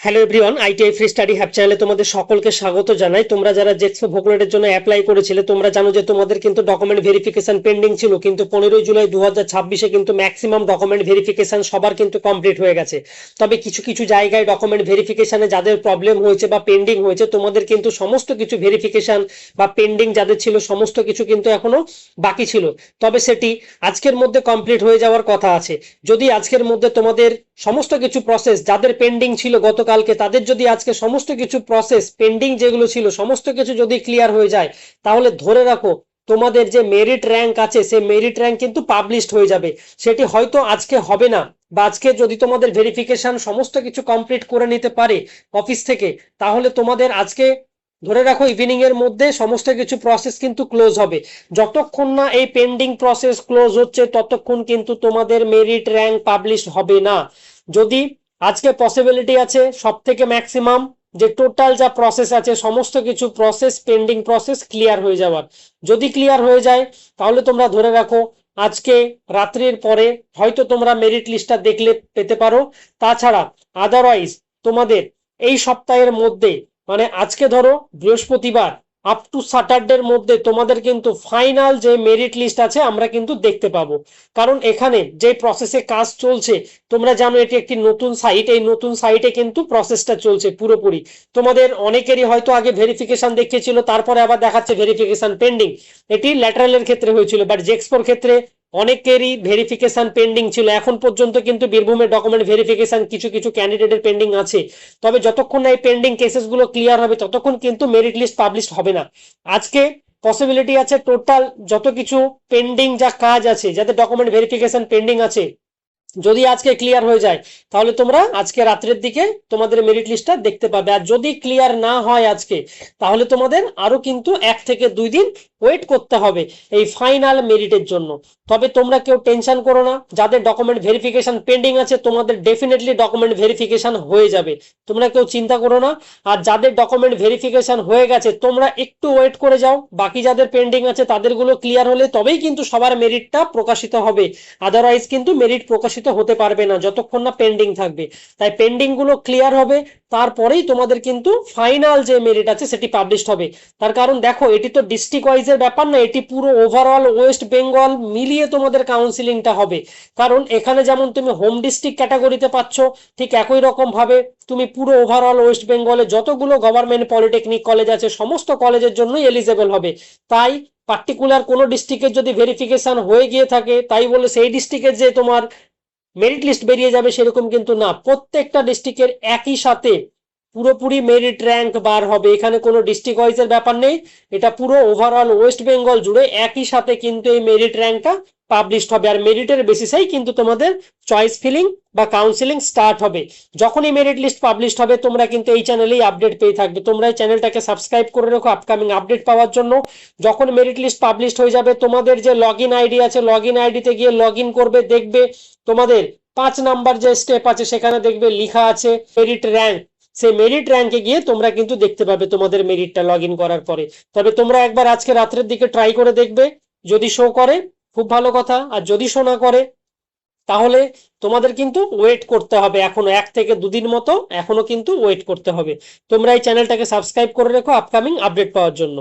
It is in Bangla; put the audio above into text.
Hello everyone, ITI free study have চ্যানেলে তোমাদের সকলকে স্বাগত জানাই। তোমরা যারা জেক্সপো ভোকুলেটের জন্য অ্যাপ্লাই করেছিলে, তোমরা জানো যে তোমাদের কিন্তু ডকুমেন্ট ভেরিফিকেশন পেন্ডিং ছিল, কিন্তু 15 জুলাই 2026-এ কিন্তু ম্যাক্সিমাম ডকুমেন্ট ভেরিফিকেশন সবার কিন্তু কমপ্লিট হয়ে গেছে। তবে কিছু কিছু জায়গায় ডকুমেন্ট ভেরিফিকেশনে যাদের প্রবলেম হয়েছে বা পেন্ডিং হয়েছে, তোমাদের কিন্তু সমস্ত কিছু ভেরিফিকেশন বা পেন্ডিং যাদের ছিল সমস্ত কিছু কিন্তু এখনো বাকি ছিল। তবে সেটি আজকের মধ্যে কমপ্লিট হয়ে যাওয়ার কথা আছে। যদি আজকের মধ্যে তোমাদের সমস্ত কিছু প্রসেস যাদের পেন্ডিং ছিল গতকালকে, তাদের যদি আজকে সমস্ত কিছু প্রসেস পেন্ডিং যেগুলো ছিল সমস্ত কিছু যদি ক্লিয়ার হয়ে যায়, তাহলে ধরে রাখো তোমাদের যে মেরিট র্যাঙ্ক আছে সেই মেরিট র্যাঙ্ক কিন্তু পাবলিশড হয়ে যাবে। সেটি হয়তো আজকে হবে না, বা আজকে যদি তোমাদের ভেরিফিকেশন সমস্ত কিছু কমপ্লিট করে নিতে পারে অফিস থেকে, তাহলে তোমাদের আজকে ধরে রাখো ইভিনিং এর মধ্যে সমস্ত কিছু প্রসেস কিন্তু ক্লোজ হবে। যতক্ষণ না এই পেন্ডিং প্রসেস ক্লোজ হচ্ছে ততক্ষণ কিন্তু তোমাদের মেরিট র্যাঙ্ক পাবলিশ হবে না। যদি আজকে পসিবিলিটি আছে সব থেকে ম্যাক্সিমাম যে টোটাল যা প্রসেস আছে সমস্ত কিছু প্রসেস পেন্ডিং প্রসেস ক্লিয়ার হয়ে যাওয়ার, যদি ক্লিয়ার হয়ে যায় তাহলে তোমরা ধরে রাখো আজকে রাত্রির পরে হয়তো তোমরা মেরিট লিস্টটা দেখলে পেতে পারো। তাছাড়া আদারওয়াইজ তোমাদের এই সপ্তাহের মধ্যে, মানে আজকে ধরো বৃহস্পতিবার, আপ টু স্যাটারডের মধ্যে তোমাদের কিন্তু ফাইনাল যে মেরিট লিস্ট আছে আমরা কিন্তু দেখতে পাবো। কারণ এখানে যে প্রসেসে কাজ চলছে, তোমরা জানো এটি একটি নতুন সাইট, এই নতুন সাইটে কিন্তু প্রসেসটা চলছে পুরোপুরি। তোমাদের অনেকেরই হয়তো আগে ভেরিফিকেশন দেখিয়েছিল, তারপরে আবার দেখাচ্ছে ভেরিফিকেশন পেন্ডিং। এটি ল্যাটারালের ক্ষেত্রে হয়েছিল, বাট জেক্সপোর ক্ষেত্রে অনেকেরই ভেরিফিকেশন পেন্ডিং ছিল। এখন পর্যন্ত কিন্তু বীরভূমের ডকুমেন্ট ভেরিফিকেশন কিছু কিছু ক্যান্ডিডেটের পেন্ডিং আছে। তবে যতক্ষণ না এই পেন্ডিং কেসেসগুলো ক্লিয়ার হবে ততক্ষণ কিন্তু মেরিট লিস্ট পাবলিশ হবে না। আজকে পসিবিলিটি আছে টোটাল যত কিছু পেন্ডিং যা কাজ আছে, যাদের ডকুমেন্ট ভেরিফিকেশন পেন্ডিং আছে, যদি আজকে ক্লিয়ার হয়ে যায় তাহলে তোমরা আজকে রাত্রের দিকে তোমাদের মেরিট লিস্টটা দেখতে পাবে। আর যদি ক্লিয়ার না হয় আজকে, তাহলে তোমাদের আরো কিন্তু 1 থেকে 2 দিন ওয়েট করতে হবে এই ফাইনাল মেরিটের জন্য। তবে তোমরা কেউ টেনশন করো না, যাদের ডকুমেন্ট ভেরিফিকেশন পেন্ডিং আছে তোমাদের ডেফিনেটলি ডকুমেন্ট ভেরিফিকেশন হয়ে যাবে, তোমরা কেউ চিন্তা করো না। আর যাদের ডকুমেন্ট ভেরিফিকেশন হয়ে গেছে তোমরা একটু ওয়েট করে যাও, বাকি যাদের পেন্ডিং আছে তাদেরগুলো ক্লিয়ার হলে তবেই কিন্তু সবার মেরিটটা প্রকাশিত হবে। আদারওয়াইজ কিন্তু মেরিট প্রকাশিত হতে পারবে না যতক্ষণ না পেন্ডিং থাকবে। তাই পেন্ডিং গুলো ক্লিয়ার হবে, তারপরেই তোমাদের কিন্তু ফাইনাল যে মেরিট আছে সেটি পাবলিশড হবে। তার কারণ দেখো, এটি তো ডিস্ট্রিক্ট ওয়াইজের ব্যাপার না, এটি পুরো ওভারঅল ওয়েস্ট বেঙ্গল মিলিয়ে তোমাদের কাউন্সিলিংটা হবে। কারণ এখানে যেমন তুমি হোম ডিস্ট্রিক্ট ক্যাটাগরিতে পাচ্ছ, ঠিক একই রকম ভাবে তুমি পুরো ওভারঅল ওয়েস্ট বেঙ্গলে যতগুলো গভর্নমেন্ট পলিটেকনিক কলেজ আছে সমস্ত কলেজের জন্যই এলিজেবল হবে। তাই পার্টিকুলার কোনো ডিস্ট্রিক্টের যদি ভেরিফিকেশন হয়ে গিয়ে থাকে তাই বলে সেই ডিস্ট্রিক্টের যে তোমার মেরিট লিস্ট বেরিয়ে যাবে সেরকম কিন্তু না। প্রত্যেকটা ডিস্ট্রিক্টের একই সাথে পুরোপুরি মেরিট র্যাঙ্ক বার হবে, এখানে কোনো ডিস্ট্রিক্ট ওয়াইজের ব্যাপার নেই। এটা পুরো ওভারঅল ওয়েস্ট বেঙ্গল জুড়ে একই সাথে কিন্তু এই মেরিট র্যাঙ্কটা পাবলিশড হবে। আর মেরিটের বেসিসেই কিন্তু তোমাদের চয়েস ফিলিং বা কাউন্সিলিং স্টার্ট হবে। যখনই মেরিট লিস্ট পাবলিশড হবে তোমরা কিন্তু এই চ্যানেলেই আপডেট পেয়ে থাকবে। তোমরা এই চ্যানেলটাকে সাবস্ক্রাইব করে রাখো আপকামিং আপডেট পাওয়ার জন্য। যখন মেরিট লিস্ট পাবলিশড হয়ে যাবে তোমাদের যে লগ ইন আইডি আছে, লগ ইন আইডিতে গিয়ে লগ ইন করবে, দেখবে তোমাদের 5 নাম্বার যে স্টেপ আছে সেখানে দেখবে লেখা আছে মেরিট র্যাঙ্ক। সেই মেরিট র্যাঙ্কে গিয়ে তোমরা কিন্তু দেখতে পাবে তোমাদের মেরিটটা লগ ইন করার পরে। তবে তোমরা একবার আজকে রাত্রের দিকে ট্রাই করে দেখবে, যদি শো করে খুব ভালো কথা, আর যদি শো না করে তাহলে তোমাদের কিন্তু ওয়েট করতে হবে, এখনো 1 থেকে 2 দিন মতো এখনো কিন্তু ওয়েট করতে হবে। তোমরা এই চ্যানেলটাকে সাবস্ক্রাইব করে রেখো আপকামিং আপডেট পাওয়ার জন্য।